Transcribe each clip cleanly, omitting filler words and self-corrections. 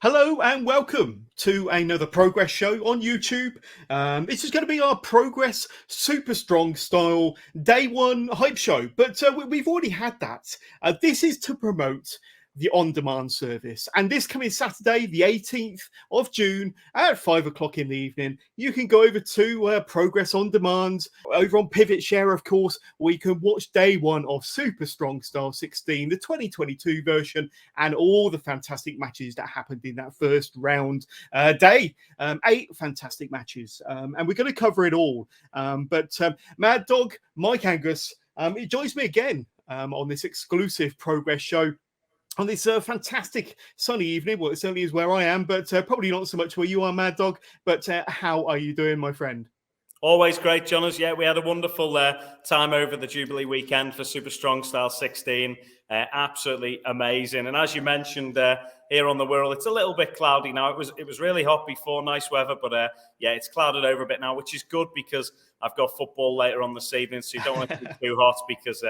Hello and welcome to another Progress show on YouTube. This is going to be our Progress Super Strong Style Day One hype show, but we've already had that. This is to promote the on-demand service, and this coming Saturday, the 18th of June at 5 o'clock in the evening, you can go over to Progress On Demand over on Pivot Share, of course, where you can watch Day One of Super Strong Style 16, the 2022 version, and all the fantastic matches that happened in that first round day. 8 fantastic matches, and we're going to cover it all. But Mad Dog, Mike Angus, it joins me again on this exclusive Progress show on this fantastic sunny evening. Well, it certainly is where I am, but probably not so much where you are, Mad Dog. But how are you doing, my friend? Always great, Jonas. Yeah, we had a wonderful time over the Jubilee weekend for Super Strong Style 16. Absolutely amazing. And as you mentioned here on the World, it's a little bit cloudy now. It was really hot before, nice weather, but yeah, it's clouded over a bit now, which is good because I've got football later on this evening, so you don't want it to be too hot because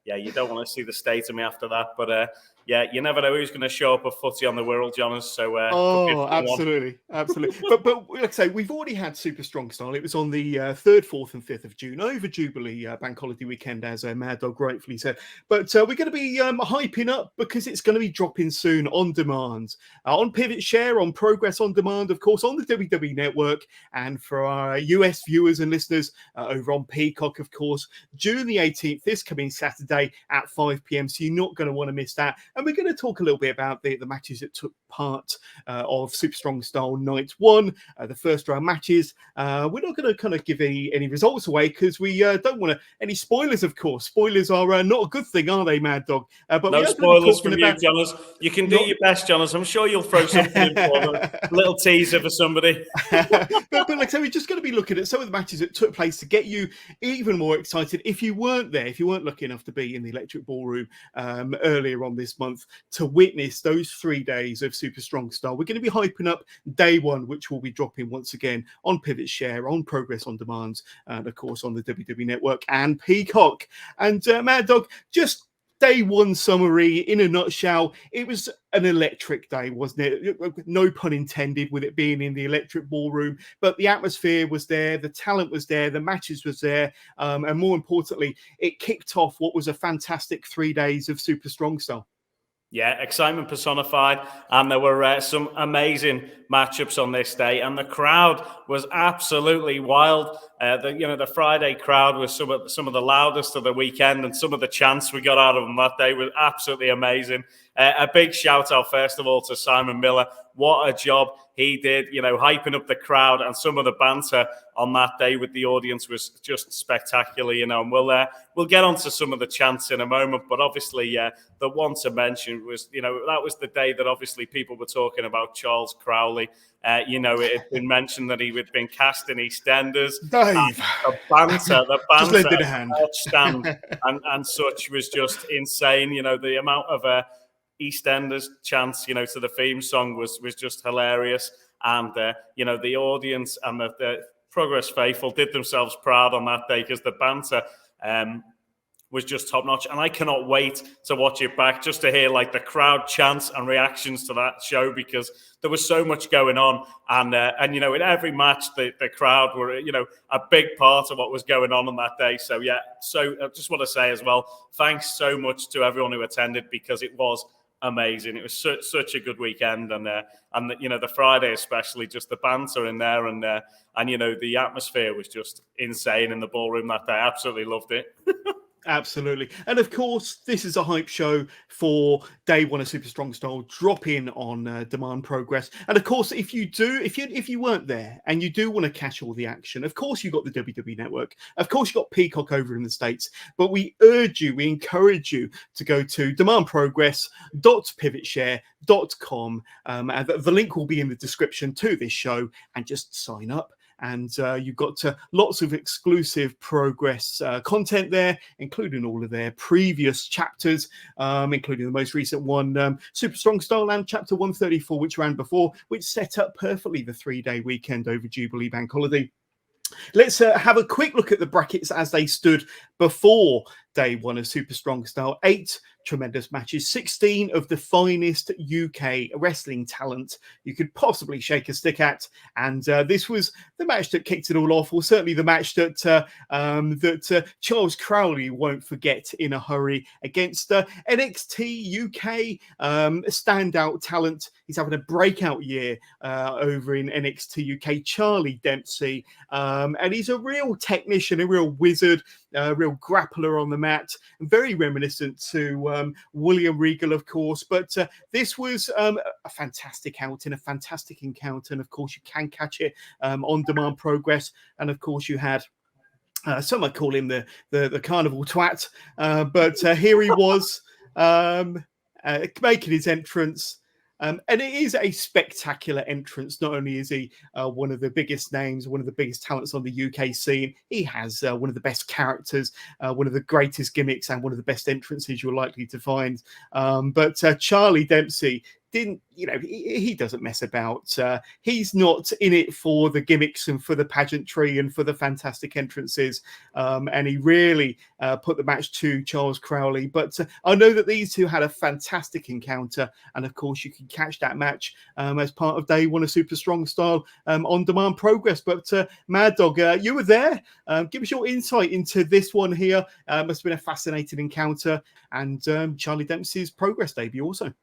yeah, you don't want to see the state of me after that. But yeah, you never know who's going to show up a footy on the World, Jonas. So absolutely. But like I say, we've already had Super Strong Style. It was on the 3rd, 4th, and 5th of June over Jubilee Bank Holiday weekend, as Mad Dog rightfully said. But we're going to be hyping up because it's going to be dropping soon on demand, on Pivot Share, on Progress On Demand, of course, on the WWE Network, and for our US viewers and listeners over on Peacock, of course, June the 18th, this coming Saturday at 5 p.m. So you're not going to want to miss that. And we're going to talk a little bit about the matches that took part of Super Strong Style Night 1, the first round matches. We're not going to kind of give any results away because we don't want any spoilers, of course. Spoilers are not a good thing, are they, Mad Dog? But no spoilers from you, Jonas. You can do your best, Jonas. I'm sure you'll throw something in for them. A little teaser for somebody. but like I say, we're just going to be looking at some of the matches that took place to get you even more excited. If you weren't there, if you weren't lucky enough to be in the Electric Ballroom earlier on this month to witness those 3 days of Super Strong Style, we're going to be hyping up Day One, which will be dropping once again on Pivot Share, on Progress On Demand, and of course on the WWE Network and Peacock. And Mad Dog, just Day One summary in a nutshell. It was an electric day, wasn't it? No pun intended with it being in the Electric Ballroom, but the atmosphere was there, the talent was there, the matches was there, and more importantly, it kicked off what was a fantastic 3 days of Super Strong Style. Yeah, excitement personified, and there were some amazing matchups on this day, and the crowd was absolutely wild. The Friday crowd was some of the loudest of the weekend, and some of the chants we got out of them that day was absolutely amazing. A big shout out, first of all, to Simon Miller. What a job he did, hyping up the crowd, and some of the banter on that day with the audience was just spectacular, and we'll get onto some of the chants in a moment, but obviously the one to mention was, that was the day that obviously people were talking about Charles Crowley. It had been mentioned that he had been cast in EastEnders. Dave. The banter just lend it a hand. Stand and such was just insane. The amount of EastEnders chants, to the theme song was just hilarious. And, the audience and the Progress faithful did themselves proud on that day because the banter was just top notch. And I cannot wait to watch it back just to hear like the crowd chants and reactions to that show because there was so much going on. And in every match, the crowd were, a big part of what was going on that day. So, yeah, so I just want to say as well, thanks so much to everyone who attended because it was amazing. It was such a good weekend, and the Friday especially, just the banter in there, and the atmosphere was just insane in the ballroom that day. I absolutely loved it. Absolutely. And of course, this is a hype show for Day One of Super Strong Style, drop in on Demand Progress. And of course, if you weren't there and you do want to catch all the action, of course you've got the WWE Network. Of course you've got Peacock over in the States. But we encourage you to go to demandprogress.pivotshare.com. And the link will be in the description to this show, and just sign up. And you've got lots of exclusive Progress content there, including all of their previous chapters, including the most recent one, Super Strong Style and Chapter 134, which ran before, which set up perfectly the 3-day weekend over Jubilee Bank Holiday. Let's have a quick look at the brackets as they stood before Day One of Super Strong Style. 8 tremendous matches. 16 of the finest UK wrestling talent you could possibly shake a stick at. And this was the match that kicked it all off, or certainly the match that Charles Crowley won't forget in a hurry against NXT UK standout talent. He's having a breakout year over in NXT UK, Charlie Dempsey. And he's a real technician, a real wizard, a real grappler on the mat, very reminiscent to William Regal, of course. But this was a fantastic outing, a fantastic encounter. And of course, you can catch it on Demand Progress. And of course, you had some might call him the carnival twat, but here he was making his entrance. And it is a spectacular entrance. Not only is he one of the biggest names, one of the biggest talents on the UK scene, he has one of the best characters, one of the greatest gimmicks, and one of the best entrances you're likely to find. But Charlie Dempsey didn't, he doesn't mess about. He's not in it for the gimmicks and for the pageantry and for the fantastic entrances. And he really put the match to Charles Crowley. But I know that these two had a fantastic encounter. And of course, you can catch that match as part of Day One of Super Strong Style on Demand Progress. But Mad Dog, you were there. Give us your insight into this one here. Must have been a fascinating encounter. And Charlie Dempsey's Progress debut also.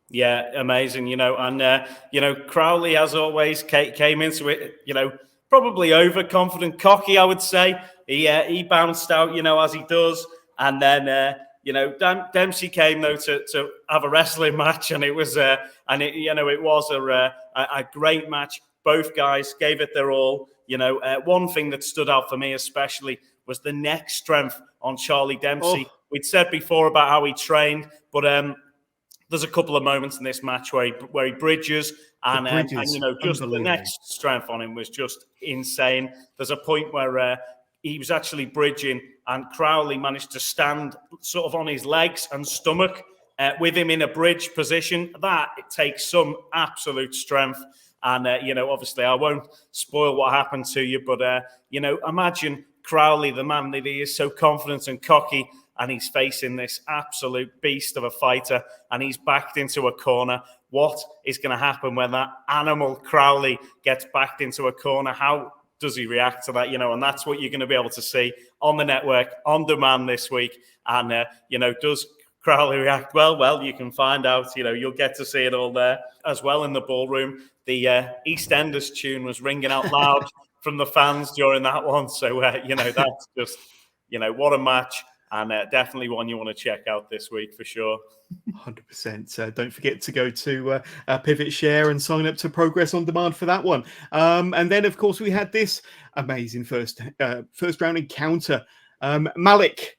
Yeah, amazing, and Crowley, as always, came into it, probably overconfident, cocky, I would say. He bounced out, as he does, and then Dempsey came though to have a wrestling match, and it was it was a great match. Both guys gave it their all. One thing that stood out for me especially was the neck strength on Charlie Dempsey. We'd said before about how he trained, but there's a couple of moments in this match where he bridges, and just the next strength on him was just insane. There's a point where he was actually bridging, and Crowley managed to stand sort of on his legs and stomach with him in a bridge position. That it takes some absolute strength. And obviously, I won't spoil what happened to you, but imagine Crowley, the man that he is, so confident and cocky, and he's facing this absolute beast of a fighter, and he's backed into a corner. What is going to happen when that animal Crowley gets backed into a corner? How does he react to that? And that's what you're going to be able to see on the network, on demand this week. And, does Crowley react well? Well, you can find out. You'll get to see it all there as well in the ballroom. The EastEnders tune was ringing out loud from the fans during that one. So, that's just, what a match. And definitely one you want to check out this week for sure. 100%. Don't forget to go to Pivot Share and sign up to Progress on Demand for that one. And then, of course, we had this amazing first round encounter. Malik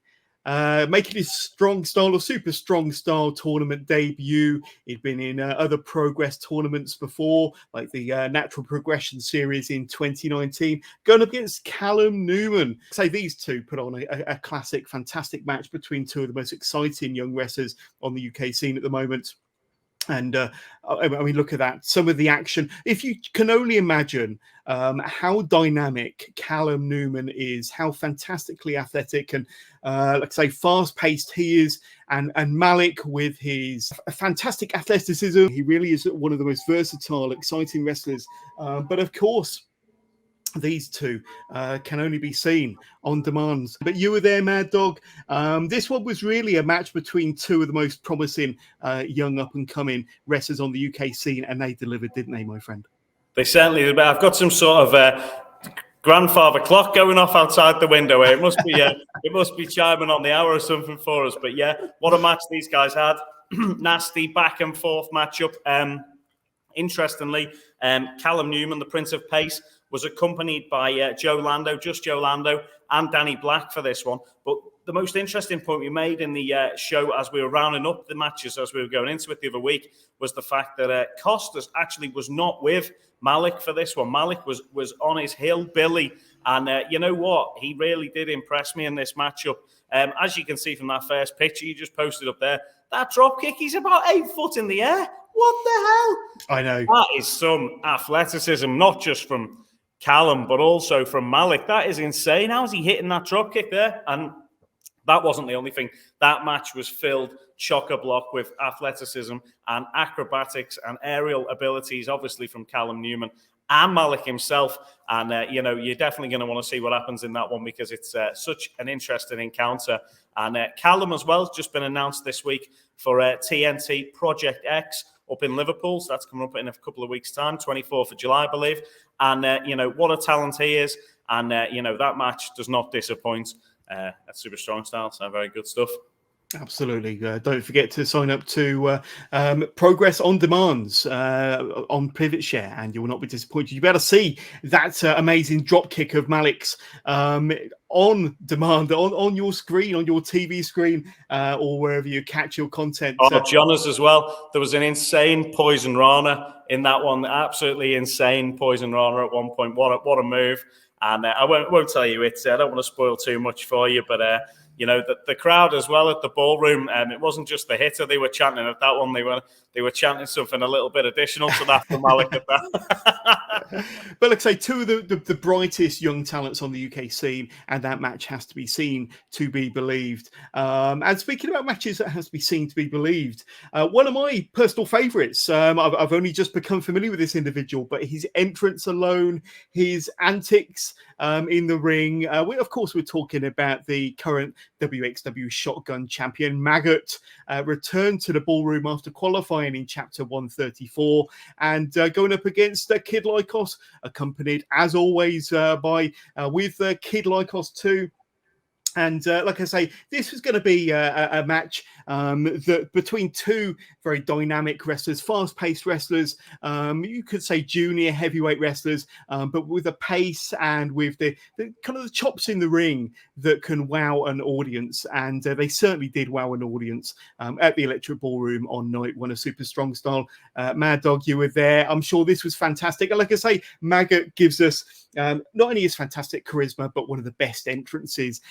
making his strong style or super strong style tournament debut. He'd been in other Progress tournaments before, like the Natural Progression Series in 2019, going up against Callum Newman. So these two put on a classic, fantastic match between two of the most exciting young wrestlers on the UK scene at the moment. And look at that. Some of the action. If you can only imagine how dynamic Callum Newman is, how fantastically athletic and, fast-paced he is, and Malik with his fantastic athleticism. He really is one of the most versatile, exciting wrestlers. But of course, these two can only be seen on demand. But you were there, Mad Dog. This one was really a match between two of the most promising young up-and-coming wrestlers on the UK scene, and they delivered, didn't they, my friend? They certainly did. I've got some sort of grandfather clock going off outside the window here. It must be chiming on the hour or something for us. But yeah, what a match these guys had. Nasty back and forth matchup. Interestingly, Callum Newman, the Prince of Pace, was accompanied by Joe Lando, and Danny Black for this one. But the most interesting point we made in the show as we were rounding up the matches, as we were going into it the other week, was the fact that Costas actually was not with Malik for this one. Malik was on his hillbilly, and you know what? He really did impress me in this matchup. As you can see from that first picture you just posted up there, that drop kick, he's about 8 foot in the air. What the hell? I know. That is some athleticism, not just from Callum, but also from Malik. That is insane. How is he hitting that drop kick there? And That wasn't the only thing. That match was filled chock-a-block with athleticism and acrobatics and aerial abilities, obviously from Callum, Newman, and Malik himself. And, you're definitely going to want to see what happens in that one because it's such an interesting encounter. And Callum as well has just been announced this week for TNT Project X up in Liverpool. So that's coming up in a couple of weeks' time, 24th of July, I believe. And, what a talent he is. And, that match does not disappoint. That's Super Strong Style, so very good stuff. Absolutely. Don't forget to sign up to Progress on Demands on Pivot Share, and you will not be disappointed. You'll be able to see that amazing drop kick of Malik's on demand on your screen, on your TV screen, or wherever you catch your content. Jonas as well. There was an insane Poison Rana in that one. Absolutely insane Poison Rana at one point. What a move. And I won't tell you it. I don't want to spoil too much for you, but the crowd as well at the ballroom. It wasn't just the hitter they were chanting at that one. They were chanting something a little bit additional to that for Malik at that. But like I say, two of the brightest young talents on the UK scene, and that match has to be seen to be believed. And speaking about matches that has to be seen to be believed, one of my personal favourites. I've only just become familiar with this individual, but his entrance alone, his antics in the ring. Of course, we're talking about the current WXW Shotgun champion, Maggot, returned to the ballroom after qualifying in Chapter 134 and going up against Kid Lycos, accompanied, as always, with Kid Lycos 2. And like I say, this was going to be a match that between two very dynamic wrestlers, fast-paced wrestlers, you could say junior heavyweight wrestlers, but with a pace and with the kind of the chops in the ring that can wow an audience. And they certainly did wow an audience at the Electric Ballroom on night one of Super Strong Style. Mad Dog, you were there. I'm sure this was fantastic. And like I say, Maggot gives us not only his fantastic charisma, but one of the best entrances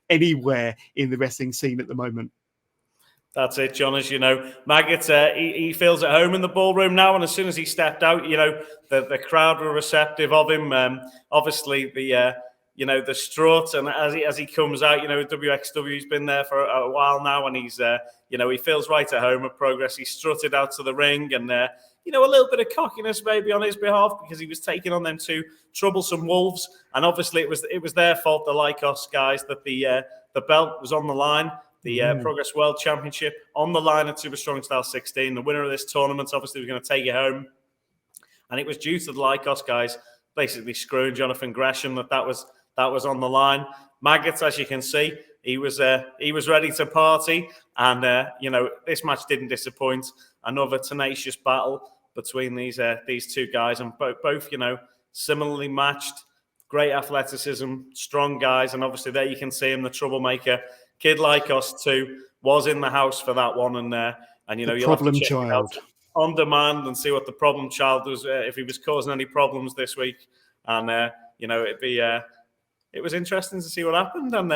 anywhere in the wrestling scene at the moment. That's it, John. As you know, Maggot, he feels at home in the ballroom now, and as soon as he stepped out, the crowd were receptive of him. Obviously, the strut, and as he comes out, WXW's been there for a while now, and he's he feels right at home at Progress. He strutted out to the ring, and a little bit of cockiness maybe on his behalf because he was taking on them two troublesome wolves, and obviously it was their fault, the Lycos guys, that the belt was on the line. The Progress World Championship on the line at Super Strong Style 16. The winner of this tournament obviously was going to take it home. And it was due to the Lycos guys basically screwing Jonathan Gresham that was on the line. Maggot, as you can see, he was ready to party. And, this match didn't disappoint. Another tenacious battle between these two guys. And both, similarly matched. Great athleticism, strong guys. And obviously there you can see him, the troublemaker. Kid Lycos 2 was in the house for that one, and you'll problem have to check child it out on demand and see what the problem child was, if he was causing any problems this week. And it was interesting to see what happened. And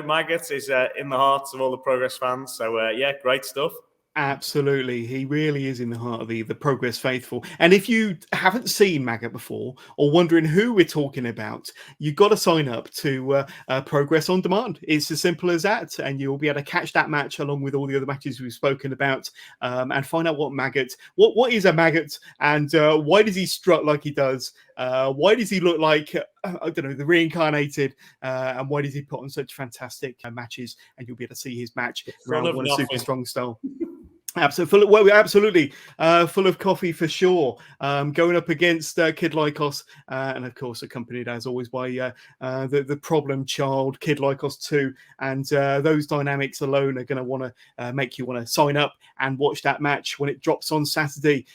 Maggot is in the hearts of all the Progress fans. So great stuff. Absolutely. He really is in the heart of the Progress faithful. And if you haven't seen Maggot before or wondering who we're talking about, you've got to sign up to Progress on Demand. It's as simple as that. And you'll be able to catch that match along with all the other matches we've spoken about and find out what is a Maggot, and why does he strut like he does? Why does he look like, I don't know, the reincarnated? And why does he put on such fantastic matches? And you'll be able to see his match around one Super Strong Style. Absolutely, full of coffee for sure. Going up against Kid Lycos, and of course accompanied as always by the problem child, Kid Lycos 2. And those dynamics alone are going to want to make you want to sign up and watch that match when it drops on Saturday.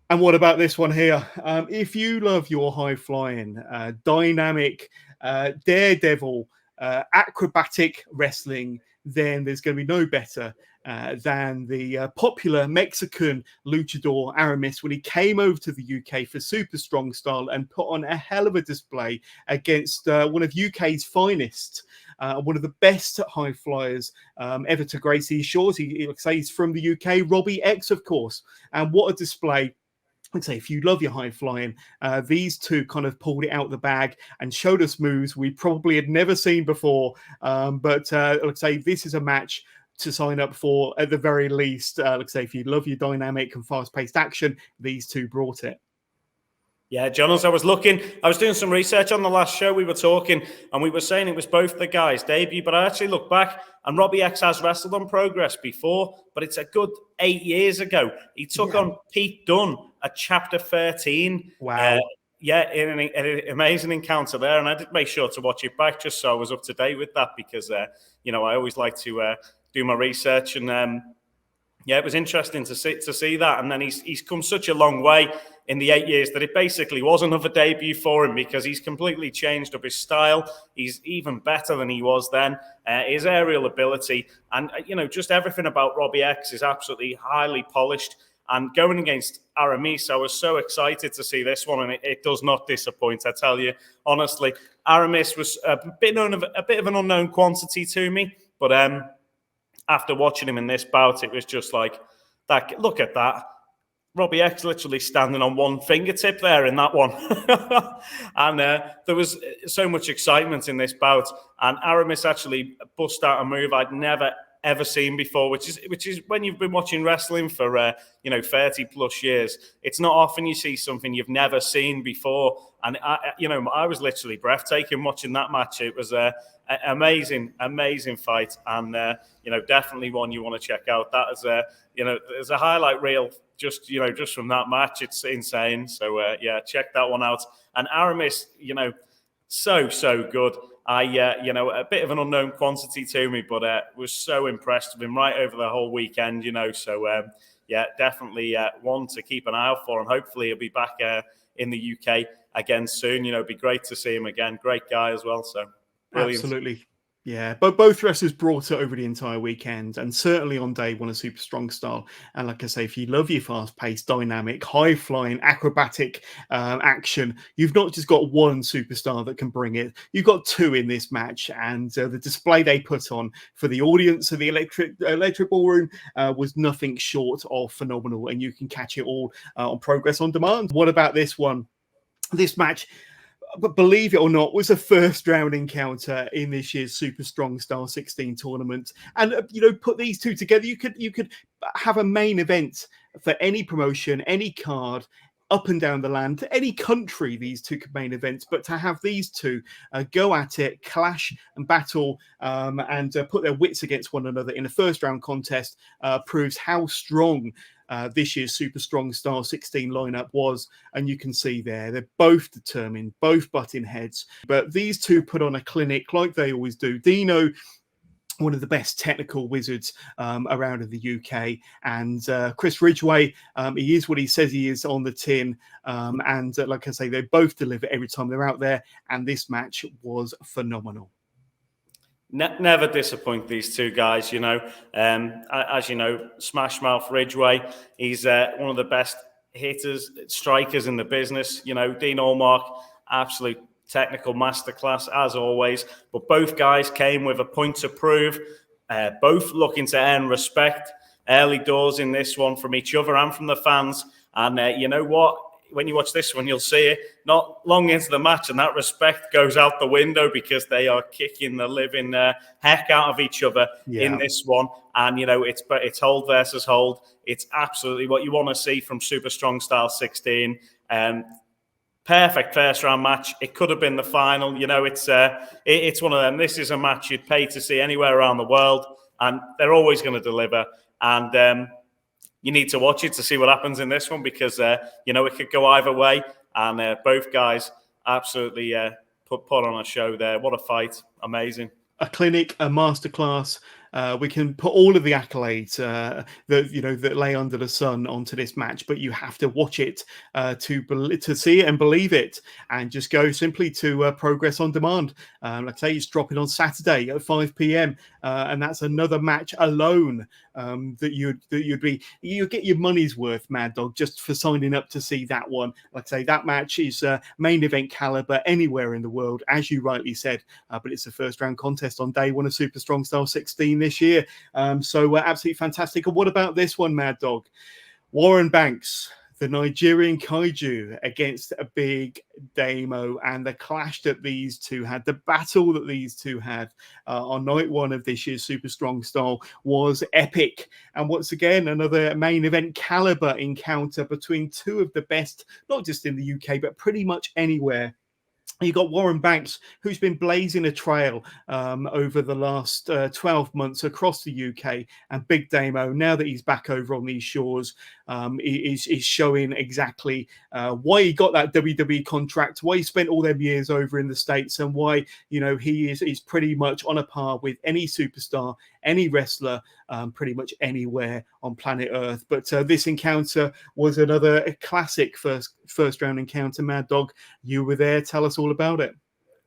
And what about this one here? If you love your high-flying, dynamic, daredevil, acrobatic wrestling, then there's going to be no better than the popular Mexican luchador Aramis when he came over to the UK for Super Strong Style and put on a hell of a display against one of UK's finest, one of the best high flyers ever to grace these shores. He's from the UK, Robbie X, of course. And what a display I'd say if you love your high flying, these two kind of pulled it out the bag and showed us moves we probably had never seen before. But let's say this is a match to sign up for at the very least. Let's say if you love your dynamic and fast-paced action, these two brought it. Yeah, John, as I was doing some research on the last show, we were talking, and we were saying it was both the guys' debut, but I actually looked back, and Robbie X has wrestled on Progress before, but it's a good 8 years ago. He took on Pete Dunne at Chapter 13. Wow. In an amazing encounter there, and I did make sure to watch it back just so I was up to date with that, because, I always like to do my research, and it was interesting to see that, and then he's come such a long way in the 8 years that it basically was another debut for him, because he's completely changed up his style. He's even better than he was then. His aerial ability and, just everything about Robbie X is absolutely highly polished. And going against Aramis, I was so excited to see this one, and it does not disappoint, I tell you. Honestly, Aramis was a bit of an unknown quantity to me, but after watching him in this bout, it was just like, that. Look at that. Robbie X literally standing on one fingertip there in that one. And there was so much excitement in this bout. And Aramis actually bust out a move I'd never, ever seen before, which is when you've been watching wrestling for, 30 plus years. It's not often you see something you've never seen before. And, I was literally breathtaking watching that match. It was an amazing fight. And, definitely one you want to check out. That is, there's a highlight reel just from that match. It's insane. So, check that one out. And Aramis, so good. A bit of an unknown quantity to me, but was so impressed with him right over the whole weekend, So, definitely one to keep an eye out for. And hopefully he'll be back in the UK again soon. It'd be great to see him again. Great guy as well. So, brilliant. Absolutely. Yeah, but both wrestlers brought it over the entire weekend, and certainly on day one, a super strong style. And like I say, if you love your fast-paced, dynamic, high-flying, acrobatic action, you've not just got one superstar that can bring it. You've got two in this match, and the display they put on for the audience of the Electric Ballroom was nothing short of phenomenal, and you can catch it all on Progress on Demand. What about this one? This match, but believe it or not, was a first round encounter in this year's Super Strong Style 16 tournament. And, put these two together, you could have a main event for any promotion, any card, up and down the land, to any country, these two could main events. But to have these two go at it, clash and battle, and put their wits against one another in a first round contest proves how strong this year's Super Strong Style 16 lineup was. And you can see there, they're both determined, both butting heads. But these two put on a clinic like they always do. Dino, one of the best technical wizards around in the UK, and Chris Ridgeway, he is what he says he is on the tin, and like I say, they both deliver every time they're out there, and this match was phenomenal. Never disappoint these two guys, as you know, Smash Mouth Ridgeway, he's one of the best hitters, strikers in the business. Dean Allmark, absolute technical masterclass as always, but both guys came with a point to prove, both looking to earn respect early doors in this one from each other and from the fans. And you know what, when you watch this one, you'll see it not long into the match, and that respect goes out the window because they are kicking the living heck out of each other in this one. And it's hold versus hold. It's absolutely what you want to see from Super Strong Style 16. Perfect first round match. It could have been the final. It's one of them. This is a match you'd pay to see anywhere around the world, and they're always going to deliver. And you need to watch it to see what happens in this one, because it could go either way. And both guys absolutely put on a show there. What a fight! Amazing. A clinic, a masterclass. We can put all of the accolades that lay under the sun onto this match, but you have to watch it to see it and believe it. And just go simply to Progress on Demand. Like I say, it's dropping on Saturday at 5 p.m. And that's another match alone that you'd get your money's worth, Mad Dog, just for signing up to see that one. Like I say, that match is main event caliber anywhere in the world, as you rightly said. But it's a first round contest on day one of Super Strong Style 16 this year. So absolutely fantastic. And what about this one, Mad Dog? Warren Banks, the Nigerian Kaiju against a big Damo, and the clash that these two had, the battle that these two had on night one of this year's Super Strong Style was epic. And once again, another main event caliber encounter between two of the best, not just in the UK, but pretty much anywhere. You got Warren Banks, who's been blazing a trail over the last 12 months across the UK, and Big Damo, now that he's back over on these shores, is showing exactly why he got that WWE contract, why he spent all them years over in the States, and why, you know, he is pretty much on a par with any superstar, any wrestler, pretty much anywhere on planet Earth. But this encounter was another classic first round encounter. Mad Dog, you were there. Tell us all about it.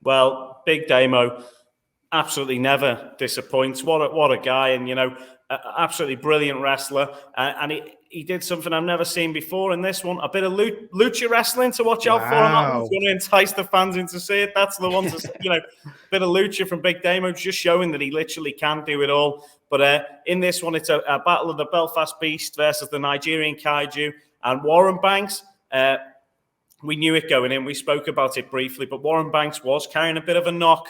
Well, Big Damo absolutely never disappoints. What a guy, and, you know, absolutely brilliant wrestler. And he did something I've never seen before in this one. A bit of lucha wrestling to watch out for. I'm going to entice the fans into see it. That's the one to, you know, a bit of lucha from Big Damo, just showing that he literally can do it all. But in this one, it's a battle of the Belfast Beast versus the Nigerian Kaiju. And Warren Banks, we knew it going in. We spoke about it briefly, but Warren Banks was carrying a bit of a knock,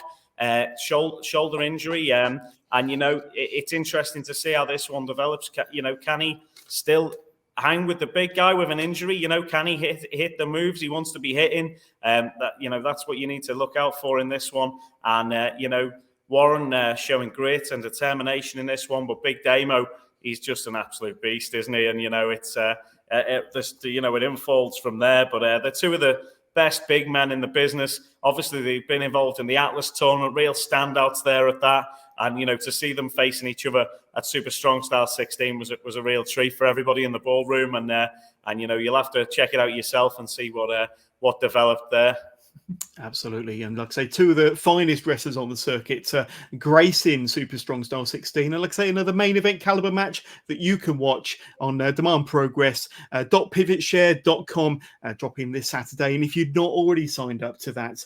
shoulder injury. And, you know, it's interesting to see how this one develops. You know, can he still hang with the big guy with an injury? You know, can he hit the moves he wants to be hitting? You know, that's what you need to look out for in this one. And, you know, Warren showing grit and determination in this one, but Big Damo, he's just an absolute beast, isn't he? And, you know, it's you know, it unfolds from there. But they're two of the best big men in the business. Obviously, they've been involved in the Atlas tournament, real standouts there at that. And, you know, to see them facing each other at Super Strong Style 16 was a real treat for everybody in the ballroom. And you know, you'll have to check it out yourself and see what developed there. Absolutely. And like I say, two of the finest wrestlers on the circuit, Grace in Super Strong Style 16. And like I say, another main event caliber match that you can watch on Demand Progress, .pivotshare.com, dropping this Saturday. And if you've not already signed up to that,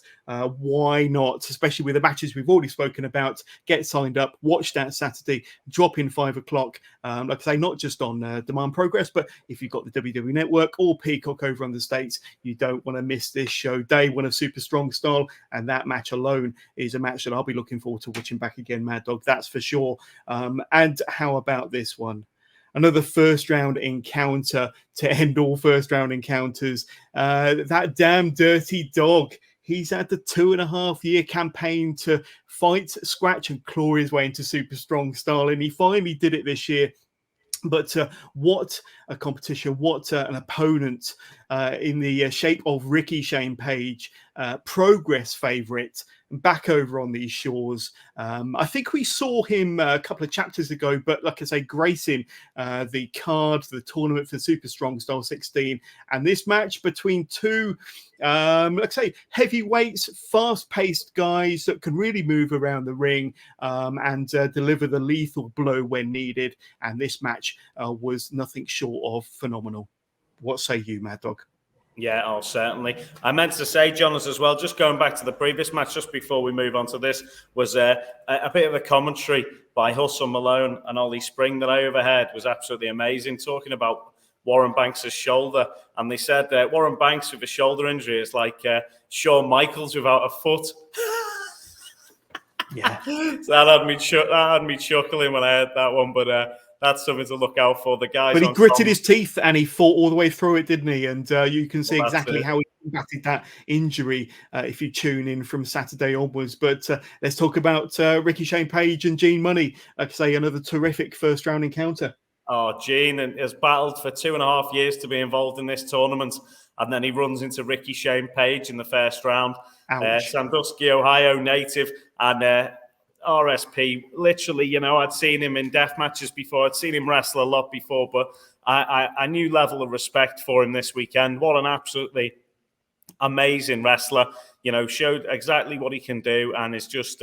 why not? Especially with the matches we've already spoken about, get signed up, watch that Saturday, drop in 5 o'clock. Like I say, not just on Demand Progress, but if you've got the WWE Network or Peacock over on the States, you don't want to miss this show. Day one of Super Strong Style, and that match alone is a match that I'll be looking forward to watching back again, Mad Dog, that's for sure. And how about this one? Another first round encounter to end all first round encounters. That damn dirty dog. He's had the 2.5-year campaign to fight, scratch, and claw his way into Super Strong Style, and he finally did it this year. But what a competition, what an opponent in the shape of Ricky Shane Page, Progress favourite, back over on these shores. I think we saw him a couple of chapters ago, but like I say, gracing the card, the tournament for Super Strong Style 16. And this match between two, let's say, heavyweights, fast-paced guys that can really move around the ring and deliver the lethal blow when needed. And this match was nothing short of phenomenal. What say you, Mad Dog? Yeah, certainly. I meant to say, Jonas, as well, just going back to the previous match, just before we move on to this, was a bit of a commentary by Hustle Malone and Ollie Spring that I overheard was absolutely amazing, talking about Warren Banks' shoulder. And they said Warren Banks with a shoulder injury is like Shawn Michaels without a foot. Yeah. So that had me chuckling when I heard that one, but that's something to look out for. The guys, but he gritted his teeth and he fought all the way through it, didn't he? And you can see exactly how he combated that injury if you tune in from Saturday onwards. But let's talk about Ricky Shane Page and Gene Money. Like I say, another terrific first round encounter. Oh, Gene has battled for 2.5 years to be involved in this tournament, and then he runs into Ricky Shane Page in the first round. Sandusky, Ohio native, and RSP. Literally, you know, I'd seen him in death matches before. I'd seen him wrestle a lot before, but I knew level of respect for him this weekend. What an absolutely amazing wrestler. You know, showed exactly what he can do, and is just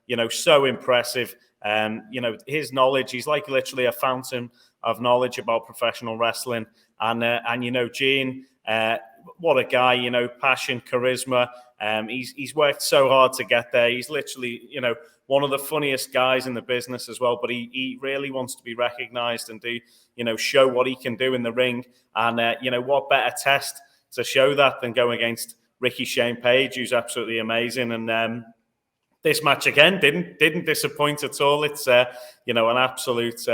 you know, so impressive. You know, his knowledge, he's like literally a fountain of knowledge about professional wrestling. And you know, Gene, What a guy, you know, passion, charisma. He's worked so hard to get there. He's literally, you know, one of the funniest guys in the business as well. But he really wants to be recognised and do, you know, show what he can do in the ring. And, you know, what better test to show that than going against Ricky Shane Page, who's absolutely amazing. And this match again didn't disappoint at all. It's you know, an absolute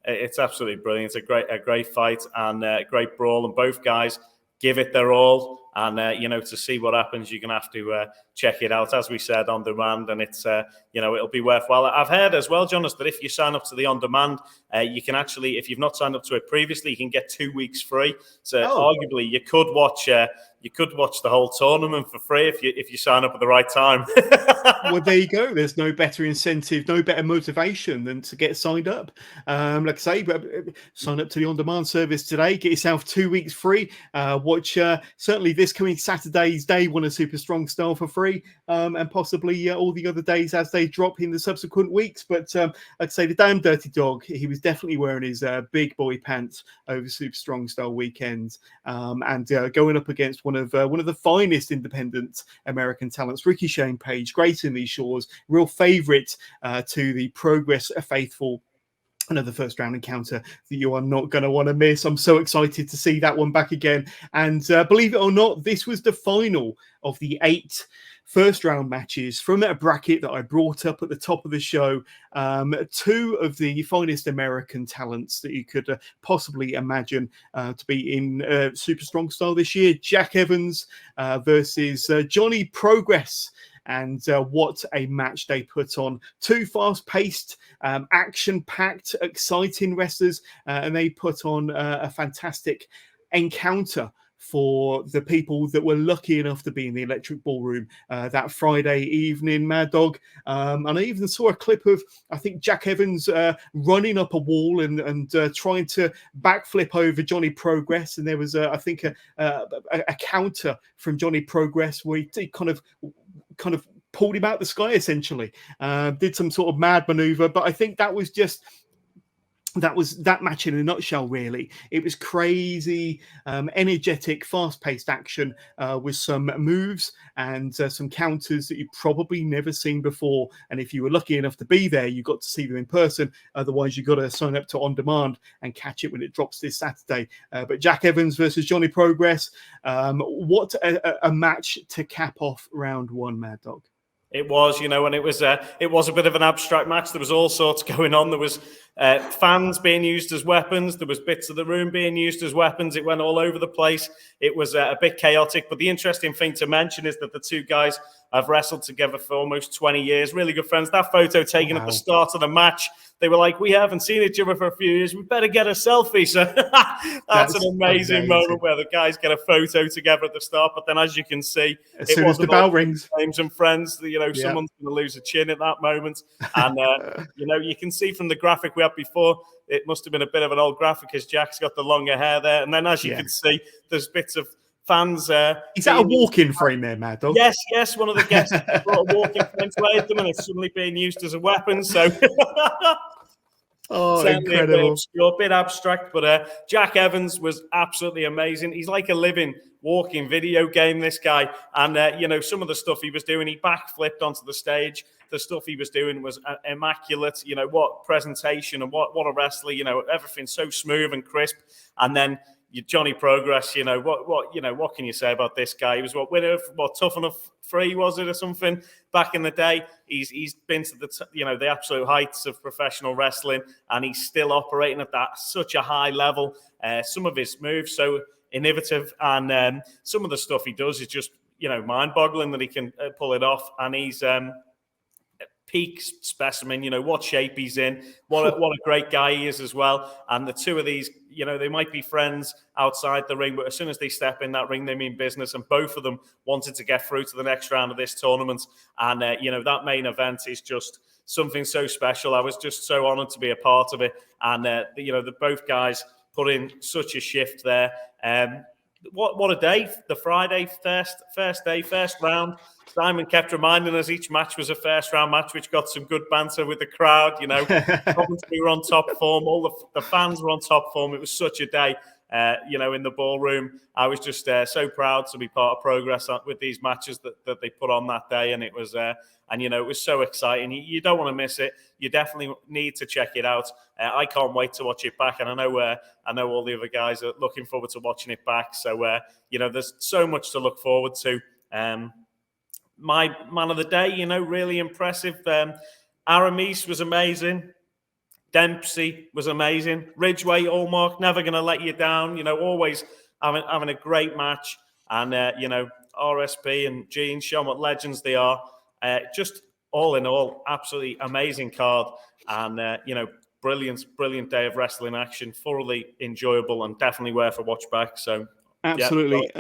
it's absolutely brilliant. It's a great fight and a great brawl, and both guys give it their all. And you know, to see what happens, you're gonna have to check it out, as we said, on demand, and it's you know, it'll be worthwhile. I've heard as well, Jonas, that if you sign up to the on demand, you can actually, if you've not signed up to it previously, you can get 2 weeks free. So arguably, you could watch the whole tournament for free if you sign up at the right time. Well, there you go. There's no better incentive, no better motivation than to get signed up. Like I say, sign up to the on-demand service today. Get yourself 2 weeks free. Watch certainly this coming Saturday's Day One of Super Strong Style for free, and possibly all the other days as they drop in the subsequent weeks. But like I say, the damn dirty dog, he was definitely wearing his big boy pants over Super Strong Style weekend, and going up against one of the finest independent American talents, Ricky Shane Page, great in these shores, real favourite to the Progress faithful. Another first round encounter that you are not going to want to miss. I'm so excited to see that one back again. And believe it or not, this was the final of the 8 first round matches from that bracket that I brought up at the top of the show. 2 of the finest American talents that you could possibly imagine to be in Super Strong Style this year. Jack Evans versus Johnny Progress. And what a match they put on. 2 fast-paced, action-packed, exciting wrestlers. And they put on a fantastic encounter for the people that were lucky enough to be in the Electric Ballroom that Friday evening, Mad Dog. And I even saw a clip of, I think, Jack Evans running up a wall and trying to backflip over Johnny Progress. And there was, I think, a counter from Johnny Progress where he kind of pulled him out the sky, essentially. Did some sort of mad maneuver. But I think that was just... that was that match in a nutshell, really. It was crazy, energetic, fast-paced action with some moves and some counters that you've probably never seen before. And if you were lucky enough to be there, you got to see them in person. Otherwise, you got to sign up to On Demand and catch it when it drops this Saturday. But Jack Evans versus Johnny Progress, what a match to cap off round 1, Mad Dog. It was, you know, and it was a bit of an abstract match. There was all sorts going on. There was fans being used as weapons. There was bits of the room being used as weapons. It went all over the place. It was a bit chaotic. But the interesting thing to mention is that the 2 guys have wrestled together for almost 20 years. Really good friends. That photo taken at the start of the match, they were like, we haven't seen each other for a few years. We better get a selfie. So that's an amazing moment where the guys get a photo together at the start. But then, as you can see, as soon as the bell rings, names and friends, you know, someone's going to lose a chin at that moment. And, you know, you can see from the graphic we had before, it must have been a bit of an old graphic as Jack's got the longer hair there. And then, as you can see, there's bits of fans. Is that a walk-in frame there, Mad Dog? Yes. One of the guests brought a walk-in frame to aid them, and it's suddenly being used as a weapon. So, incredible. A bit abstract, but Jack Evans was absolutely amazing. He's like a living, walking video game, this guy. And, you know, some of the stuff he was doing, he backflipped onto the stage. The stuff he was doing was immaculate. You know, what presentation and what a wrestler, you know, everything so smooth and crisp. And then Johnny Progress, you know, what can you say about this guy? He was winner of Tough Enough 3, was it, or something back in the day? He's been to the absolute heights of professional wrestling, and he's still operating at that such a high level. Some of his moves so innovative, and some of the stuff he does is just, you know, mind-boggling that he can pull it off. And he's peak specimen, you know, what shape he's in, what a great guy he is as well. And the 2 of these, you know, they might be friends outside the ring, but as soon as they step in that ring, they mean business. And both of them wanted to get through to the next round of this tournament. And, you know, that main event is just something so special. I was just so honored to be a part of it. And, you know, both guys put in such a shift there. What a day. The Friday, first day, first round. Simon kept reminding us each match was a first round match, which got some good banter with the crowd. You know, we were on top form. All the fans were on top form. It was such a day. in the ballroom. I was just so proud to be part of Progress with these matches that they put on that day, and it was it was so exciting. You don't want to miss it. You definitely need to check it out. I can't wait to watch it back, and I know all the other guys are looking forward to watching it back. So there's so much to look forward to. My man of the day, really impressive. Aramis was amazing. Dempsey was amazing. Ridgeway, Allmark, never going to let you down. Always having a great match. And, RSP and Gene, show what legends they are. Just all in all, absolutely amazing card. And, brilliant day of wrestling action. Thoroughly enjoyable and definitely worth a watch back. So, absolutely.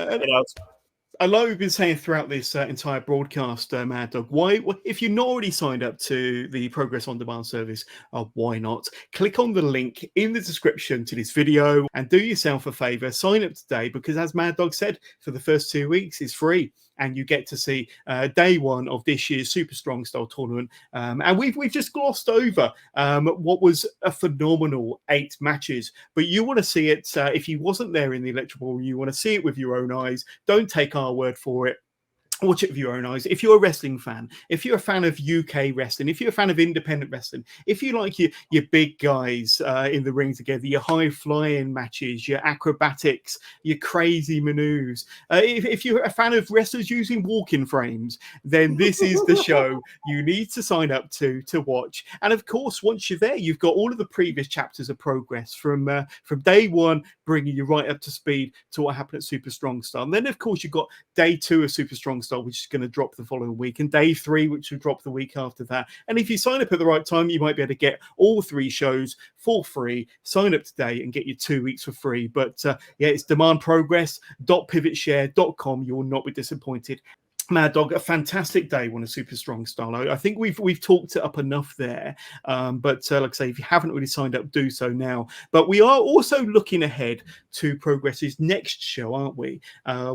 I like we've been saying throughout this entire broadcast, Mad Dog, why, if you're not already signed up to the Progress On Demand service, why not? Click on the link in the description to this video and do yourself a favour, sign up today, because as Mad Dog said, for the first 2 weeks, it's free. And you get to see day one of this year's Super Strong Style tournament. And we've just glossed over what was a phenomenal 8 matches. But you want to see it, if you wasn't there in the electrical room, you want to see it with your own eyes. Don't take our word for it. Watch it with your own eyes. If you're a wrestling fan, if you're a fan of UK wrestling, if you're a fan of independent wrestling, if you like your big guys in the ring together, your high-flying matches, your acrobatics, your crazy maneuvers, if you're a fan of wrestlers using walking frames, then this is the show you need to sign up to watch. And of course, once you're there, you've got all of the previous chapters of Progress from day one, bringing you right up to speed to what happened at Super Strong Style. And then, of course, you've got day 2 of Super Strong Style, which is going to drop the following week, and day 3, which will drop the week after that. And if you sign up at the right time, you might be able to get all 3 shows for free. Sign up today and get your 2 weeks for free. But it's demandprogress.pivotshare.com. You will not be disappointed. Mad Dog, a fantastic day on a Super Strong Style. I think we've talked it up enough there. But like I say, if you haven't already signed up, do so now. But we are also looking ahead to Progress's next show, aren't we?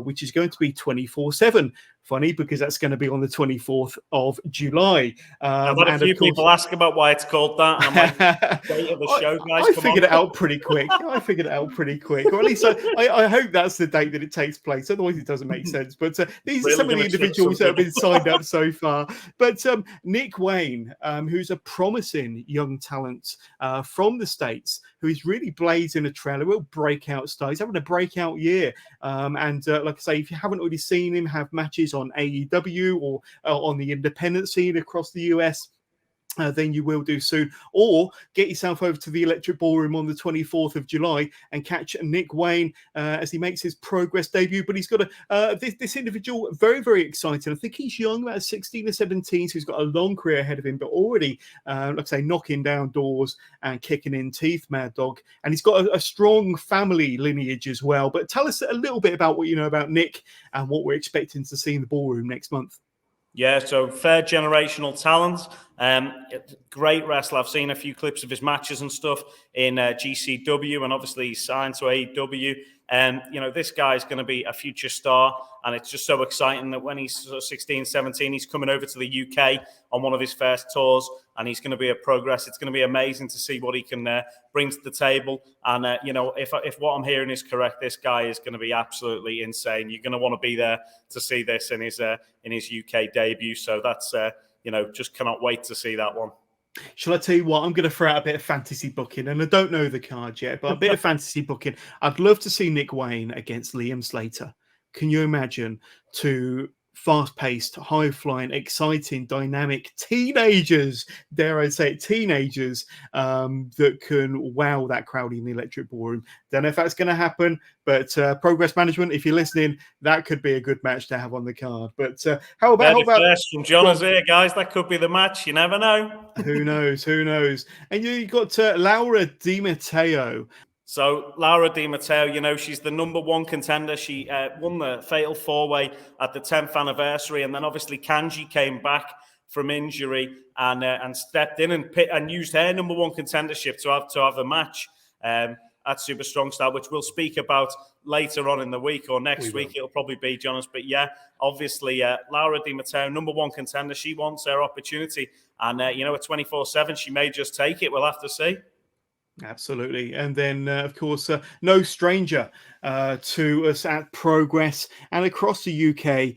Which is going to be 24/7. Funny, because that's going to be on the 24th of July. I've had a few people ask about why it's called that. And I'm like, date of the show, guys. I figured it out pretty quick. Or at least I hope that's the date that it takes place. Otherwise, it doesn't make sense. But these are some of the individuals that have been signed up so far. But Nick Wayne, who's a promising young talent from the States, who is really blazing a trail, a real breakout star. He's having a breakout year. And like I say, if you haven't already seen him have matches on AEW or on the independent scene across the US, then you will do soon. Or get yourself over to the Electric Ballroom on the 24th of July and catch Nick Wayne as he makes his Progress debut. But he's got this individual, very, very exciting. I think he's young, about 16 or 17, so he's got a long career ahead of him, but already, like I say, knocking down doors and kicking in teeth, Mad Dog. And he's got a strong family lineage as well. But tell us a little bit about what you know about Nick and what we're expecting to see in the ballroom next month. Yeah, so third generational talent. Great wrestler. I've seen a few clips of his matches and stuff in GCW, and obviously he's signed to AEW. This guy's going to be a future star, and it's just so exciting that when he's 16, 17, he's coming over to the UK on one of his first tours, and he's going to be a Progress. It's going to be amazing to see what he can bring to the table. And, if what I'm hearing is correct, this guy is going to be absolutely insane. You're going to want to be there to see this in his UK debut. So that's, just cannot wait to see that one. Shall I tell you what? I'm going to throw out a bit of fantasy booking, and I don't know the card yet, but a bit of fantasy booking. I'd love to see Nick Wayne against Liam Slater. Can you imagine 2 fast-paced, high-flying, exciting, dynamic teenagers, dare I say it, teenagers that can wow that crowd in the Electric Ballroom? Don't know if that's going to happen, but Progress Management, if you're listening, that could be a good match to have on the card. But how about first from John's here, guys? That could be the match. You never know. Who knows? And you got Laura Di Matteo. So Laura Di Matteo, she's the number 1 contender. She won the Fatal 4-Way at the 10th anniversary, and then obviously Kanji came back from injury and stepped in and used her number 1 contendership to have a match at Super Strong Style, which we'll speak about later on in the week or next week. It'll probably be, Jonas. But yeah, obviously Laura Di Matteo, number 1 contender. She wants her opportunity, and at 24/7, she may just take it. We'll have to see. Absolutely. And then, of course, no stranger to us at Progress and across the UK,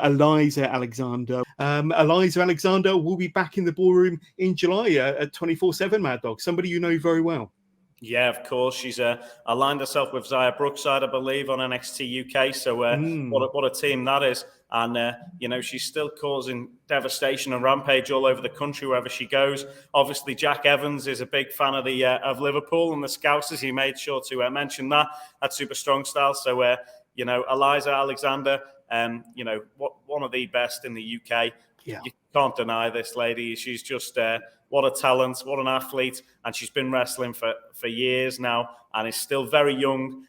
Eliza Alexander. Eliza Alexander will be back in the ballroom in July at 24/7 Mad Dog, somebody you know very well. Yeah, of course. She's aligned herself with Zaya Brookside, I believe, on NXT UK. So what a team that is. And, she's still causing devastation and rampage all over the country wherever she goes. Obviously, Jack Evans is a big fan of Liverpool and the Scousers. He made sure to mention that at Super Strong Style. So, Eliza Alexander, one of the best in the UK. Yeah. You can't deny this lady. She's just what a talent, what an athlete, and she's been wrestling for years now, and is still very young.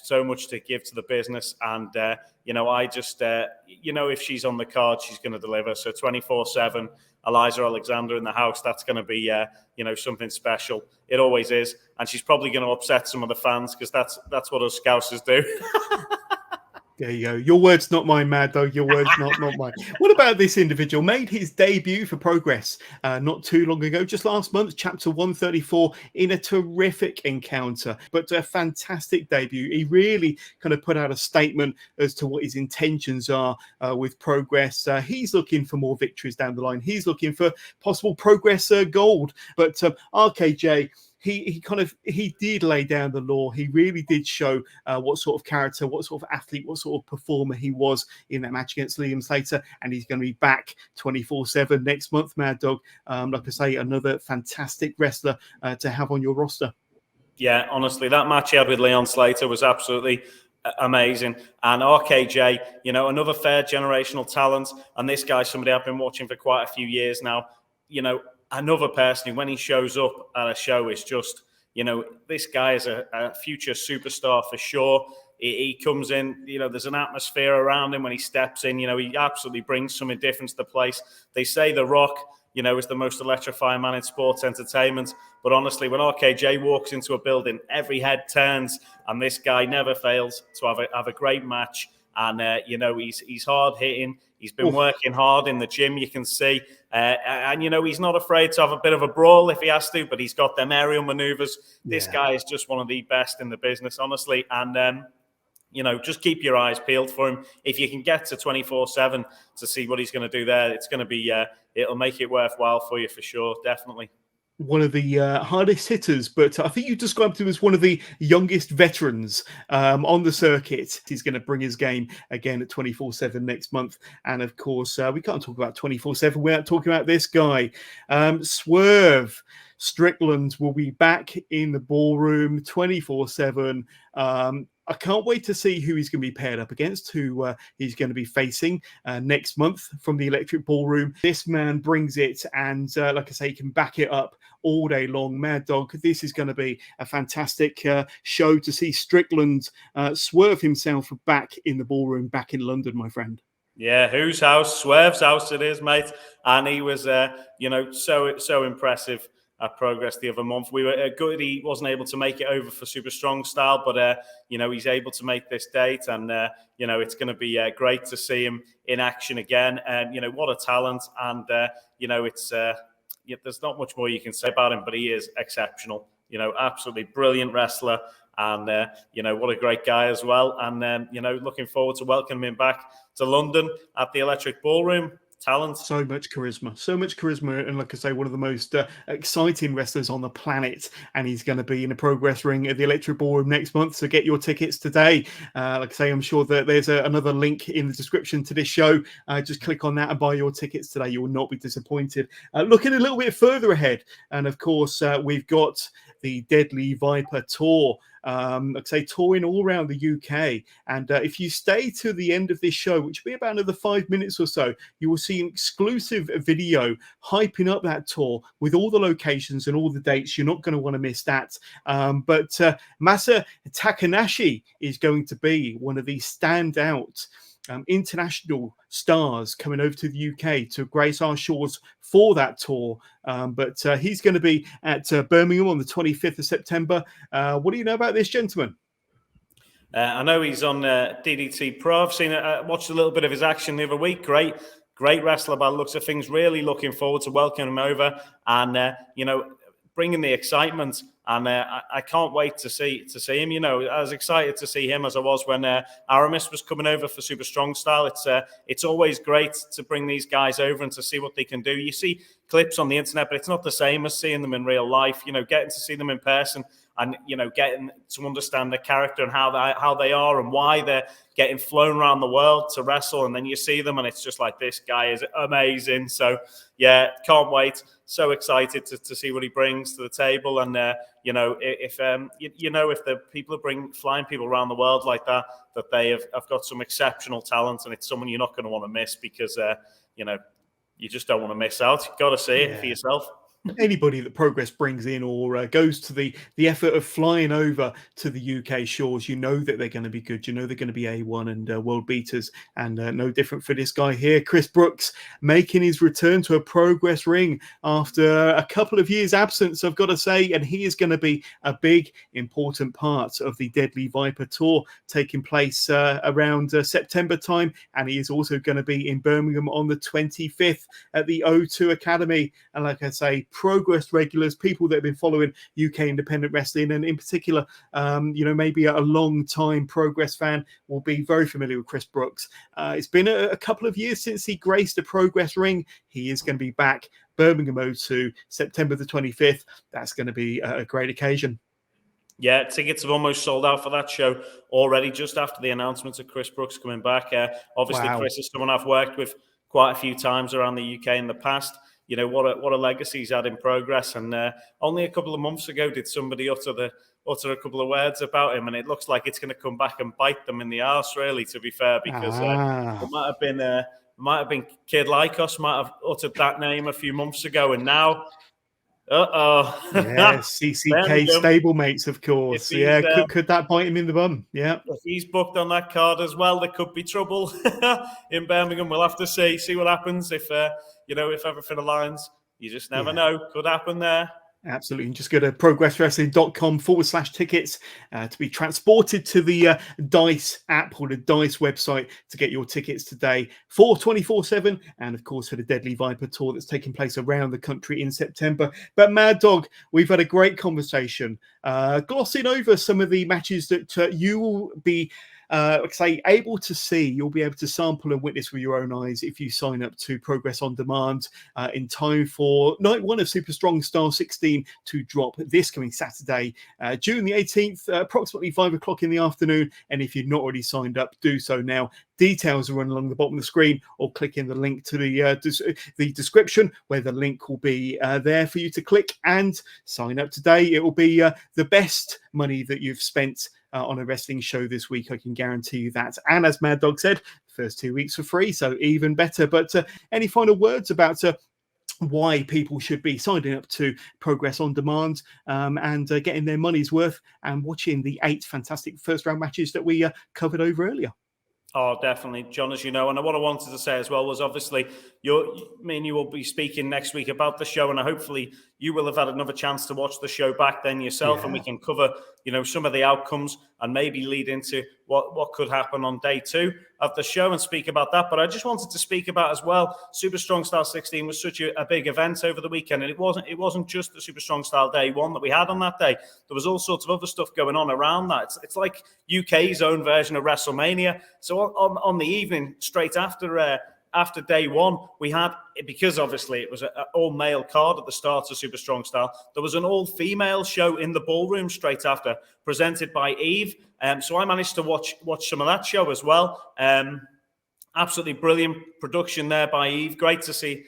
So much to give to the business, and I just if she's on the card, she's going to deliver. So 24/7, Eliza Alexander in the house. That's going to be something special. It always is, and she's probably going to upset some of the fans because that's what us Scousers do. There you go. Your words, not mine, Mad Dog. Your words, not mine. What about this individual? Made his debut for Progress not too long ago, just last month, chapter 134, in a terrific encounter, but a fantastic debut. He really kind of put out a statement as to what his intentions are with Progress. He's looking for more victories down the line. He's looking for possible Progress gold. But RKJ, he did lay down the law. He really did show what sort of character, what sort of athlete, what sort of performer he was in that match against Liam Slater, and he's going to be back 24/7 next month, Mad Dog. Like I say, another fantastic wrestler to have on your roster. Yeah, honestly, that match he had with Leon Slater was absolutely amazing. And RKJ, another fair generational talent, and this guy's somebody I've been watching for quite a few years now. Another person who, when he shows up at a show, is just, this guy is a future superstar for sure. He comes in, there's an atmosphere around him when he steps in. He absolutely brings something different to the place. They say The Rock, is the most electrifying man in sports entertainment. But honestly, when RKJ walks into a building, every head turns, and this guy never fails to have a great match. And, he's hard hitting. He's been working hard in the gym, you can see. And he's not afraid to have a bit of a brawl if he has to, but he's got them aerial maneuvers. This guy is just one of the best in the business, honestly. And, just keep your eyes peeled for him. If you can get to 24/7 to see what he's going to do there, it's going to be, it'll make it worthwhile for you for sure, definitely. One of the hardest hitters, but I think you described him as one of the youngest veterans on the circuit. He's going to bring his game again at 24/7 next month. And of course, we can't talk about 24/7 without talking about this guy. Swerve Strickland will be back in the ballroom 24/7. I can't wait to see who he's going to be paired up against, who he's going to be facing next month from the Electric Ballroom. This man brings it, and like I say, he can back it up all day long. Mad Dog, this is going to be a fantastic show to see Strickland swerve himself back in the ballroom, back in London, my friend. Yeah, whose house? Swerve's house it is, mate. And he was, so impressive at Progress the other month. We were good. He wasn't able to make it over for Super Strong Style, but he's able to make this date, and it's going to be great to see him in action again. And what a talent! And it's there's not much more you can say about him, but he is exceptional. Absolutely brilliant wrestler, and what a great guy as well. And looking forward to welcoming him back to London at the Electric Ballroom. Talent. So much charisma. And like I say, one of the most exciting wrestlers on the planet. And he's going to be in a Progress ring at the Electric Ballroom next month. So get your tickets today. Like I say, I'm sure that there's another link in the description to this show. Just click on that and buy your tickets today. You will not be disappointed. Looking a little bit further ahead. And of course, we've got the Deadly Viper Tour. Like I say, touring all around the UK. And if you stay to the end of this show, which will be about another 5 minutes or so, you will see an exclusive video hyping up that tour with all the locations and all the dates. You're not going to want to miss that. But Masa Takanashi is going to be one of the standout international stars coming over to the UK to grace our shores for that tour. But he's going to be at Birmingham on the 25th of September. What do you know about this gentleman? I know he's on DDT Pro. I've watched a little bit of his action the other week. Great wrestler by the looks of things. Really looking forward to welcoming him over and, bringing the excitement And I can't wait to see him. You know, as excited to see him as I was when Aramis was coming over for Super Strong Style. It's always great to bring these guys over and to see what they can do. You see clips on the internet, but it's not the same as seeing them in real life. You know, getting to see them in person and, you know, getting to understand the character and how they are and why they're getting flown around the world to wrestle. And then you see them and it's just like, this guy is amazing. So, yeah, can't wait. So excited to see what he brings to the table. And, you know, if the people are flying people around the world like that they have got some exceptional talent, and it's someone you're not going to want to miss because, you know, you just don't want to miss out. You've got to see it for yourself. Anybody that Progress brings in or goes to the effort of flying over to the UK shores, you know that they're going to be good. You know they're going to be A1 and world beaters, and no different for this guy here. Chris Brooks making his return to a Progress ring after a couple of years' absence, I've got to say, and he is going to be a big, important part of the Deadly Viper tour taking place around September time, and he is also going to be in Birmingham on the 25th at the O2 Academy. And like I say, Progress regulars, people that have been following UK independent wrestling, and in particular, you know, maybe a long time Progress fan will be very familiar with Chris Brooks. It's been a couple of years since he graced a Progress ring. He is going to be back, Birmingham O2, September the 25th. That's going to be a great occasion. Yeah, tickets have almost sold out for that show already, just after the announcement of Chris Brooks coming back. Obviously, wow. Chris is someone I've worked with quite a few times around the UK in the past. You know, what a legacy he's had in Progress. And only a couple of months ago did somebody utter a couple of words about him, and it looks like it's going to come back and bite them in the arse, really, to be fair, because it might have been Kid Lycos might have uttered that name a few months ago, and now yeah, CCK stablemates, of course. Yeah, could that bite him in the bum? Yeah, if he's booked on that card as well, there could be trouble in Birmingham. We'll have to see what happens if if everything aligns. You just never know. Could happen there. Absolutely. And just go to progresswrestling.com/tickets to be transported to the DICE app or the DICE website to get your tickets today for 24/7. And of course, for the Deadly Viper tour that's taking place around the country in September. But Mad Dog, we've had a great conversation, glossing over some of the matches that you will be able to see. You'll be able to sample and witness with your own eyes if you sign up to Progress On Demand in time for night one of Super Strong Style 16 to drop this coming Saturday, June the 18th, approximately 5 o'clock in the afternoon. And if you've not already signed up, do so now. Details are run along the bottom of the screen, or click in the link to the description, where the link will be there for you to click and sign up today. It will be the best money that you've spent on a wrestling show this week, I can guarantee you that. And as Mad Dog said, the first 2 weeks for free, so even better. But any final words about why people should be signing up to Progress On Demand and getting their money's worth and watching the 8 fantastic first round matches that we covered over earlier? Oh, definitely, John, as you know. And what I wanted to say as well was, obviously, me and you will be speaking next week about the show, and hopefully you will have had another chance to watch the show back then yourself, and we can cover, some of the outcomes and maybe lead into what could happen on day 2 of the show and speak about that. But I just wanted to speak about as well, Super Strong Style 16 was such a big event over the weekend, and it wasn't just the Super Strong Style Day One that we had on that day. There was all sorts of other stuff going on around that. It's like UK's own version of WrestleMania. So on the evening straight after day one, we had, because obviously it was an all-male card at the start of Super Strong Style, there was an all-female show in the ballroom straight after, presented by Eve. So I managed to watch some of that show as well. Absolutely brilliant production there by Eve. Great to see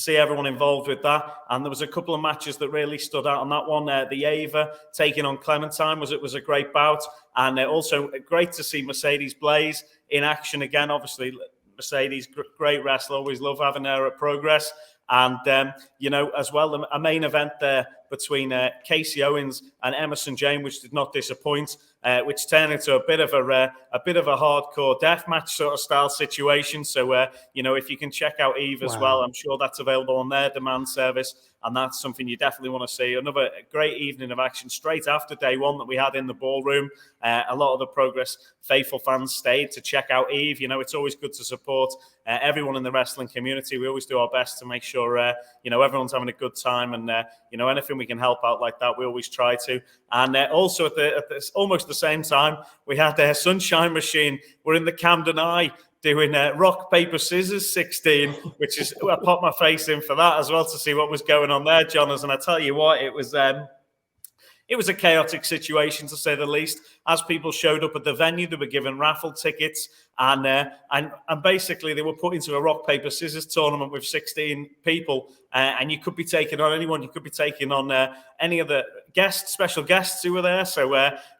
everyone involved with that. And there was a couple of matches that really stood out on that one. The Ava taking on Clementine was a great bout. And also great to see Mercedes Blaze in action again. Obviously, Mercedes, great wrestler, always love having her at Progress. And, as well, a main event there between Casey Owens and Emerson Jane, which did not disappoint, which turned into a bit of a hardcore deathmatch sort of style situation. So, if you can check out Eve as well, I'm sure that's available on their demand service. And that's something you definitely want to see. Another great evening of action straight after day one that we had in the ballroom. A lot of the Progress faithful fans stayed to check out Eve. It's always good to support everyone in the wrestling community. We always do our best to make sure, everyone's having a good time. And, anything we can help out like that, we always try to. And also at this, almost the same time, we had a Sunshine Machine. We're in the Camden Eye doing rock, paper, scissors 16, which is, I popped my face in for that as well to see what was going on there, Jonas. And I tell you what, it was a chaotic situation, to say the least. As people showed up at the venue, they were given raffle tickets, and basically they were put into a rock, paper, scissors tournament with 16 people, and you could be taking on anyone. You could be taking on any of the special guests who were there. So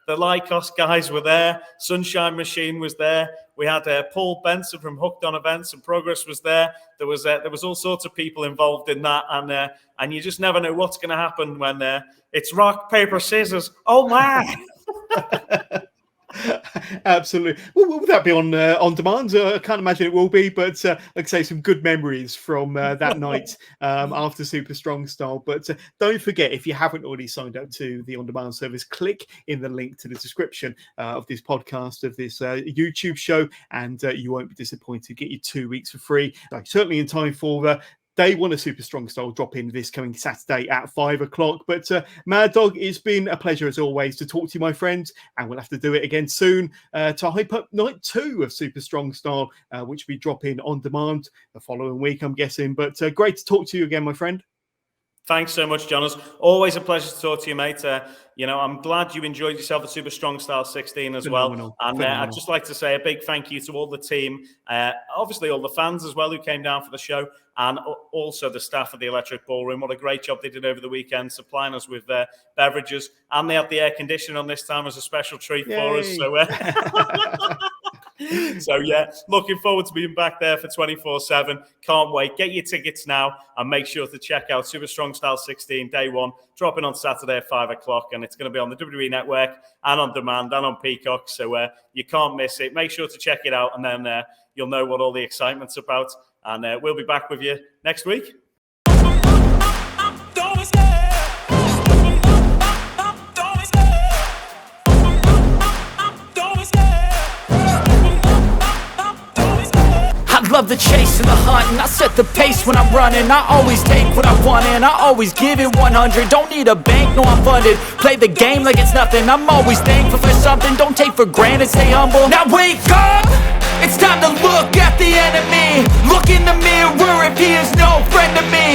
the Lycos guys were there. Sunshine Machine was there. We had Paul Benson from Hooked on Events and Progress was there. There was all sorts of people involved in that, and you just never know what's going to happen when it's rock, paper, scissors. Oh man! Absolutely. Well, will that be on demand? I can't imagine it will be, but like I say, some good memories from that night after Super Strong Style. But don't forget, if you haven't already signed up to the on-demand service, click in the link to the description of this podcast, of this YouTube show, and you won't be disappointed. Get you 2 weeks for free. Certainly in time for Day One of Super Strong Style drop in this coming Saturday at 5 o'clock. But Mad Dog, it's been a pleasure as always to talk to you, my friend, and we'll have to do it again soon to hype up night 2 of Super Strong Style, which we drop in on demand the following week, I'm guessing. But great to talk to you again, my friend. Thanks so much, Jonas. Always a pleasure to talk to you, mate. I'm glad you enjoyed yourself at Super Strong Style 16 as well. And I'd just like to say a big thank you to all the team, obviously all the fans as well who came down for the show, and also the staff of the Electric Ballroom. What a great job they did over the weekend, supplying us with beverages. And they had the air conditioning on this time as a special treat for us. So yeah, looking forward to being back there for 24/7. Can't wait. Get your tickets now and make sure to check out Super Strong Style 16 Day One, dropping on Saturday at 5 o'clock, and it's going to be on the WWE Network and on demand and on Peacock, so you can't miss it. Make sure to check it out, and then you'll know what all the excitement's about, and we'll be back with you next week. I love the chase and the hunt, and I set the pace when I'm running. I always take what I want and I always give it 100. Don't need a bank, no I'm funded. Play the game like it's nothing. I'm always thankful for something. Don't take for granted, stay humble. Now wake up! It's time to look at the enemy. Look in the mirror if he is no friend to me.